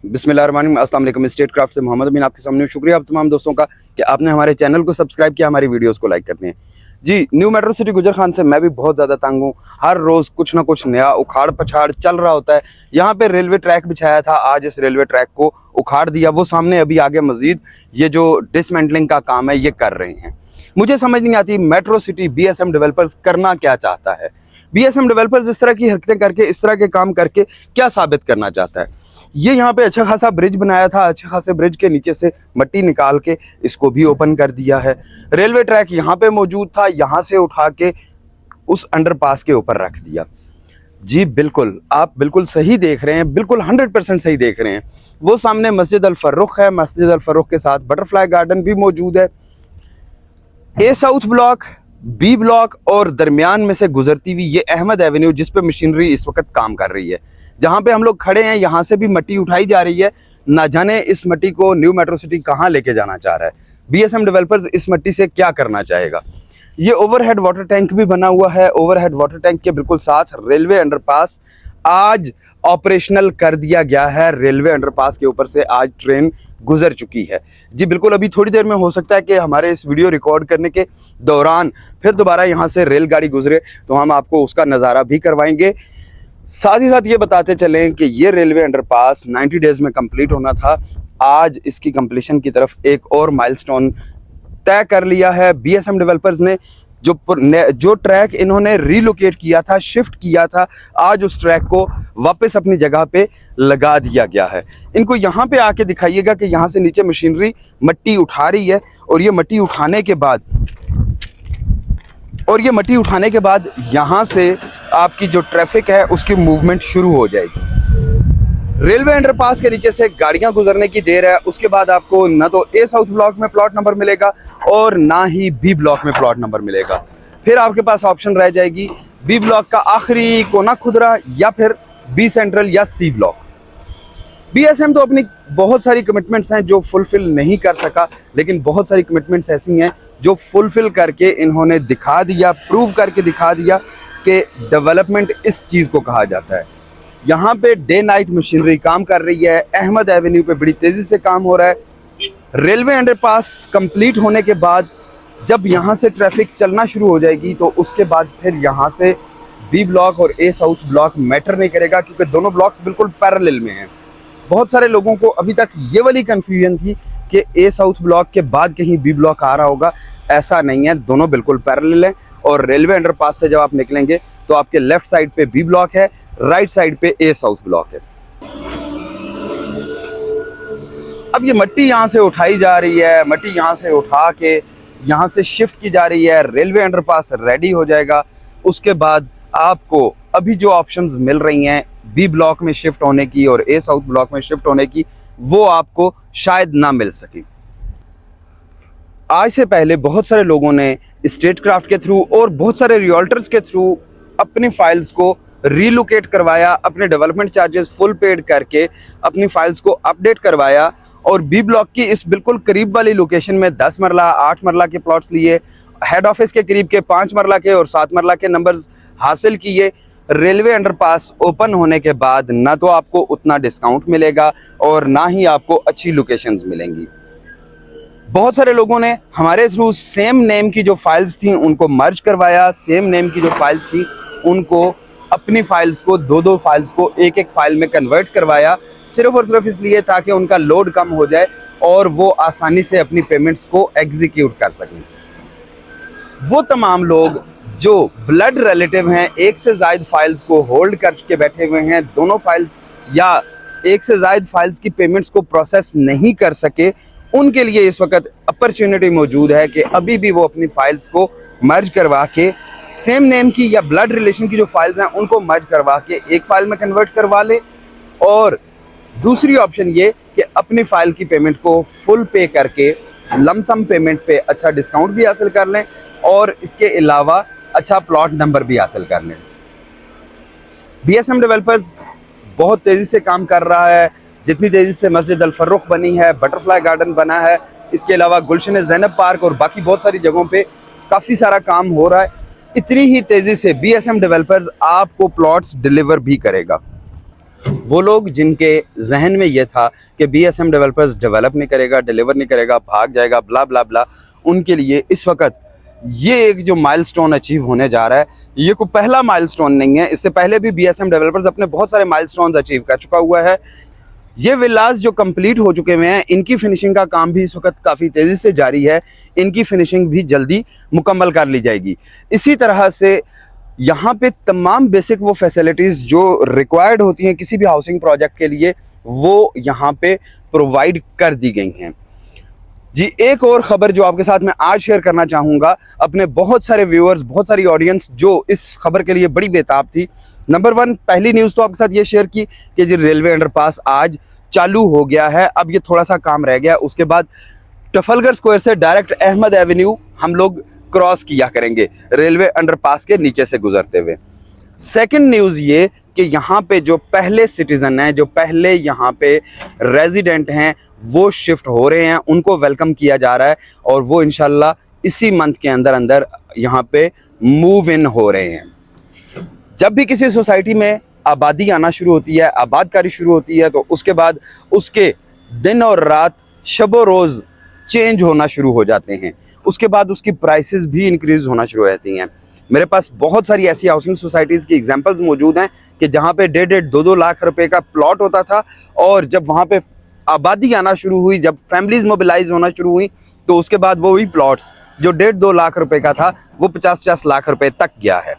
बिस्मिल्लाहिर्रहमानिर्रहीम, अस्सलाम वालेकुम। स्टेट क्राफ्ट से मोहम्मद अमीन आपके सामने। शुक्रिया आप तमाम दोस्तों का कि आपने हमारे चैनल को सब्सक्राइब किया, हमारी वीडियोस को लाइक करते हैं। जी, न्यू मेट्रो सिटी गुजर खान से मैं भी बहुत ज़्यादा तंग हूँ। हर रोज़ कुछ ना कुछ नया उखाड़ पछाड़ चल रहा होता है। यहाँ पे रेलवे ट्रैक बिछाया था, आज इस रेलवे ट्रैक को उखाड़ दिया। वो सामने अभी आगे मज़ीद ये जो डिसमेंटलिंग का काम है ये कर रहे हैं। मुझे समझ नहीं आती मेट्रो सिटी बीएसएम डेवलपर्स करना क्या चाहता है। बीएसएम डेवलपर्स इस तरह की हरकतें करके, इस तरह के काम करके क्या साबित करना चाहता है। ये यहाँ पे अच्छा खासा ब्रिज बनाया था, अच्छे खासे ब्रिज के नीचे से मिट्टी निकाल के इसको भी ओपन कर दिया है। रेलवे ट्रैक यहाँ पे मौजूद था, यहाँ से उठा के उस अंडरपास के ऊपर रख दिया। जी बिल्कुल, आप बिल्कुल सही देख रहे हैं, बिल्कुल 100% सही देख रहे हैं। वो सामने मस्जिद अल फर्रुख है, मस्जिद अल फर्रुख के साथ बटरफ्लाई गार्डन भी मौजूद है। ए साउथ ब्लॉक, बी ब्लॉक और दरमियान में से गुजरती हुई ये अहमद एवेन्यू जिस पे मशीनरी इस वक्त काम कर रही है, जहाँ पे हम लोग खड़े हैं, यहाँ से भी मिट्टी उठाई जा रही है। ना जाने इस मिट्टी को न्यू मेट्रो सिटी कहाँ लेके जाना चाह रहा है। बीएसएम डेवलपर्स इस मिट्टी से क्या करना चाहेगा। ये ओवरहेड वाटर टैंक भी बना हुआ है। ओवरहेड वाटर टैंक के बिल्कुल साथ रेलवे अंडरपास आज ऑपरेशनल कर दिया गया है। रेलवे अंडरपास के ऊपर से आज ट्रेन गुजर चुकी है। जी बिल्कुल, अभी थोड़ी देर में हो सकता है कि हमारे इस वीडियो रिकॉर्ड करने के दौरान फिर दोबारा यहाँ से रेलगाड़ी गुजरे, तो हम आपको उसका नज़ारा भी करवाएंगे। साथ ही साथ ये बताते चलें कि ये रेलवे अंडरपास 90 डेज़ में कंप्लीट होना था। आज इसकी कंप्लीशन की तरफ एक और माइलस्टोन तय कर लिया है। बीएसएम डेवलपर्स ने जो ट्रैक इन्होंने रीलोकेट किया था, शिफ्ट किया था, आज उस ट्रैक को वापस अपनी जगह पे लगा दिया गया है। इनको यहाँ पे आके दिखाइएगा कि यहाँ से नीचे मशीनरी मिट्टी उठा रही है और ये मिट्टी उठाने के बाद यहाँ से आपकी जो ट्रैफिक है उसकी मूवमेंट शुरू हो जाएगी। रेलवे अंडरपास के नीचे से गाड़ियां गुजरने की देर है। उसके बाद आपको ना तो ए साउथ ब्लॉक में प्लॉट नंबर मिलेगा और ना ही बी ब्लॉक में प्लॉट नंबर मिलेगा। फिर आपके पास ऑप्शन रह जाएगी बी ब्लॉक का आखिरी कोना खुदरा या फिर बी सेंट्रल या सी ब्लॉक। बीएसएम तो अपनी बहुत सारी कमिटमेंट्स हैं जो फुलफिल नहीं कर सका, लेकिन बहुत सारी कमिटमेंट्स ऐसी हैं जो फुलफिल करके इन्होंने दिखा दिया, प्रूव करके दिखा दिया कि डेवलपमेंट इस चीज़ को कहा जाता है। यहाँ पे डे नाइट मशीनरी काम कर रही है। अहमद एवेन्यू पे बड़ी तेज़ी से काम हो रहा है। रेलवे अंडरपास कंप्लीट होने के बाद जब यहाँ से ट्रैफिक चलना शुरू हो जाएगी तो उसके बाद फिर यहाँ से बी ब्लॉक और ए साउथ ब्लॉक मैटर नहीं करेगा, क्योंकि दोनों ब्लॉक्स बिल्कुल पैरेलल में हैं। बहुत सारे लोगों को अभी तक ये वाली कन्फ्यूजन थी कि ए साउथ ब्लॉक के बाद कहीं बी ब्लॉक आ रहा होगा। ऐसा नहीं है, दोनों बिल्कुल पैरेलल हैं। और रेलवे अंडरपास से जब आप निकलेंगे तो आपके लेफ्ट साइड पे बी ब्लॉक है, राइट साइड पे ए साउथ ब्लॉक है। अब ये मिट्टी यहाँ से उठाई जा रही है, मिट्टी यहाँ से उठा के यहाँ से शिफ्ट की जा रही है। रेलवे अंडरपास रेडी हो जाएगा। उसके बाद आपको अभी जो ऑप्शंस मिल रही हैं बी ब्लॉक में शिफ्ट होने की और ए साउथ ब्लॉक में शिफ्ट होने की, वो आपको शायद ना मिल सके। आज से पहले बहुत सारे लोगों ने स्टेट क्राफ्ट के थ्रू और बहुत सारे रियल्टर्स के थ्रू अपनी फाइल्स को रीलोकेट करवाया, अपने डेवलपमेंट चार्जेस फुल पेड करके अपनी फाइल्स को अपडेट करवाया और बी ब्लॉक की इस बिल्कुल करीब वाली लोकेशन में 10 मरला 8 मरला के प्लॉट्स लिए, हेड ऑफिस के करीब के 5 मरला के और 7 मरला के नंबर्स हासिल किए। रेलवे अंडरपास ओपन होने के बाद ना तो आपको उतना डिस्काउंट मिलेगा और ना ही आपको अच्छी लोकेशंस मिलेंगी। बहुत सारे लोगों ने हमारे थ्रू सेम नेम की जो फाइल्स थी उनको मर्ज करवाया, सेम नेम की जो फाइल्स थी उनको अपनी फाइल्स को दो फाइल्स को एक फाइल में कन्वर्ट करवाया, सिर्फ और सिर्फ इसलिए ताकि उनका लोड कम हो जाए और वो आसानी से अपनी पेमेंट्स को एग्जीक्यूट कर सकें। वो तमाम लोग जो ब्लड रिलेटिव हैं, एक से ज़ायद फाइल्स को होल्ड करके बैठे हुए हैं, दोनों फाइल्स या एक से ज़ायद फाइल्स की पेमेंट्स को प्रोसेस नहीं कर सके, उनके लिए इस वक्त अपॉर्चुनिटी मौजूद है कि अभी भी वो अपनी फाइल्स को मर्ज करवा के सेम नेम की या ब्लड रिलेशन की जो फाइल्स हैं उनको मर्ज करवा के एक फ़ाइल में कन्वर्ट करवा ले। और दूसरी ऑप्शन ये कि अपनी फ़ाइल की पेमेंट को फुल पे करके लमसम पेमेंट पे अच्छा डिस्काउंट भी हासिल कर लें और इसके अलावा अच्छा प्लॉट नंबर भी हासिल कर लें। बीएसएम डेवलपर्स बहुत तेज़ी से काम कर रहा है। जितनी तेज़ी से मस्जिद अल फर्रुख बनी है, बटरफ्लाई गार्डन बना है, इसके अलावा गुलशन ज़ैनब पार्क और बाकी बहुत सारी जगहों पे काफ़ी सारा काम हो रहा है, इतनी ही तेज़ी से बीएसएम डेवलपर्स आपको प्लॉट्स डिलीवर भी करेगा। वो लोग जिनके जहन में ये था कि BSM डेवलपर्स डेवलप नहीं करेगा, डिलीवर नहीं करेगा, भाग जाएगा, ब्ला ब्ला ब्ला, उनके लिए इस वक्त ये एक जो माइलस्टोन अचीव होने जा रहा है, ये कोई पहला माइलस्टोन नहीं है। इससे पहले भी BSM डेवलपर्स अपने बहुत सारे माइलस्टोन्स अचीव कर चुका हुआ है। ये विलास जो कंप्लीट हो चुके हुए हैं, इनकी फिनिशिंग का काम भी इस वक्त काफ़ी तेज़ी से जारी है। इनकी फिनिशिंग भी जल्दी मुकम्मल कर ली जाएगी। इसी तरह से यहाँ पे तमाम बेसिक वो फैसिलिटीज़ जो रिक्वायर्ड होती हैं किसी भी हाउसिंग प्रोजेक्ट के लिए, वो यहाँ पे प्रोवाइड कर दी गई हैं। जी, एक और ख़बर जो आपके साथ मैं आज शेयर करना चाहूँगा, अपने बहुत सारे व्यूअर्स, बहुत सारी ऑडियंस जो इस खबर के लिए बड़ी बेताब थी। नंबर 1 पहली न्यूज़ तो आपके साथ ये शेयर की कि जी रेलवे अंडरपास आज चालू हो गया है। अब ये थोड़ा सा काम रह गया, उसके बाद ट्रफलगर स्क्वायर से डायरेक्ट अहमद एवेन्यू हम लोग क्रॉस किया करेंगे रेलवे अंडरपास के नीचे से गुजरते हुए। सेकंड न्यूज़ ये कि यहाँ पे जो पहले सिटीज़न हैं, जो पहले यहाँ पे रेजिडेंट हैं, वो शिफ्ट हो रहे हैं, उनको वेलकम किया जा रहा है और वो इंशाल्लाह इसी मंथ के अंदर अंदर यहाँ पे मूव इन हो रहे हैं। जब भी किसी सोसाइटी में आबादी आना शुरू होती है, आबादकारी शुरू होती है, तो उसके बाद उसके दिन और रात, शब रोज़ चेंज होना शुरू हो जाते हैं। उसके बाद उसकी प्राइसेस भी इंक्रीज़ होना शुरू हो जाती हैं। मेरे पास बहुत सारी ऐसी हाउसिंग सोसाइटीज़ की एग्जांपल्स मौजूद हैं कि जहाँ पे 1.5-2 लाख रुपए का प्लॉट होता था, और जब वहाँ पे आबादी आना शुरू हुई, जब फैमिलीज़ मोबिलाइज होना शुरू हुई, तो उसके बाद वो ही प्लॉट्स जो 1.5-2 लाख रुपए का था, वो 50-50 लाख रुपए तक गया है।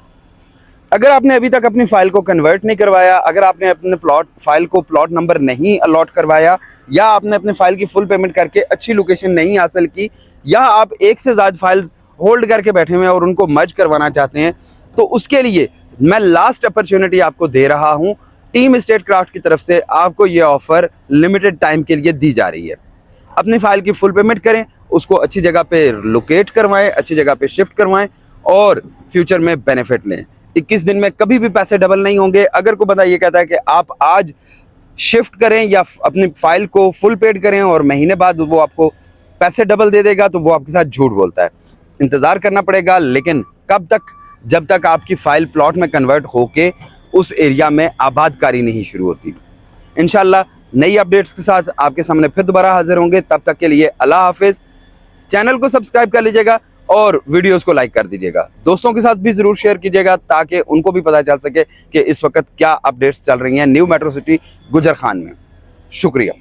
अगर आपने अभी तक अपनी फ़ाइल को कन्वर्ट नहीं करवाया, अगर आपने अपने फाइल को प्लॉट नंबर नहीं अलॉट करवाया, या आपने अपने फ़ाइल की फुल पेमेंट करके अच्छी लोकेशन नहीं हासिल की, या आप एक से ज़्यादा फाइल्स होल्ड करके बैठे हुए हैं और उनको मर्ज करवाना चाहते हैं, तो उसके लिए मैं लास्ट अपॉर्चुनिटी आपको दे रहा हूं। टीम एस्टेट क्राफ्ट की तरफ से आपको ये ऑफ़र लिमिटेड टाइम के लिए दी जा रही है। अपनी फ़ाइल की फुल पेमेंट करें, उसको अच्छी जगह पे लोकेट करवाएं, अच्छी जगह पे शिफ्ट करवाएं और फ्यूचर में बेनिफिट लें। 21 दिन में कभी भी पैसे डबल नहीं होंगे। अगर कोई बंदा ये कहता है कि आप आज शिफ्ट करें या अपनी फ़ाइल को फुल पेड करें और महीने बाद वो आपको पैसे डबल दे देगा, तो वो आपके साथ झूठ बोलता है। इंतज़ार करना पड़ेगा, लेकिन कब तक? जब तक आपकी फ़ाइल प्लॉट में कन्वर्ट होके उस एरिया में आबादकारी नहीं शुरू होती। इंशाल्लाह नई अपडेट्स के साथ आपके सामने फिर दोबारा हाजिर होंगे। तब तक के लिए अल्लाह हाफिज़। चैनल को सब्सक्राइब कर लीजिएगा और वीडियोस को लाइक कर दीजिएगा। दोस्तों के साथ भी ज़रूर शेयर कीजिएगा ताकि उनको भी पता चल सके कि इस वक्त क्या अपडेट्स चल रही हैं न्यू मेट्रो सिटी गुजर खान में। शुक्रिया।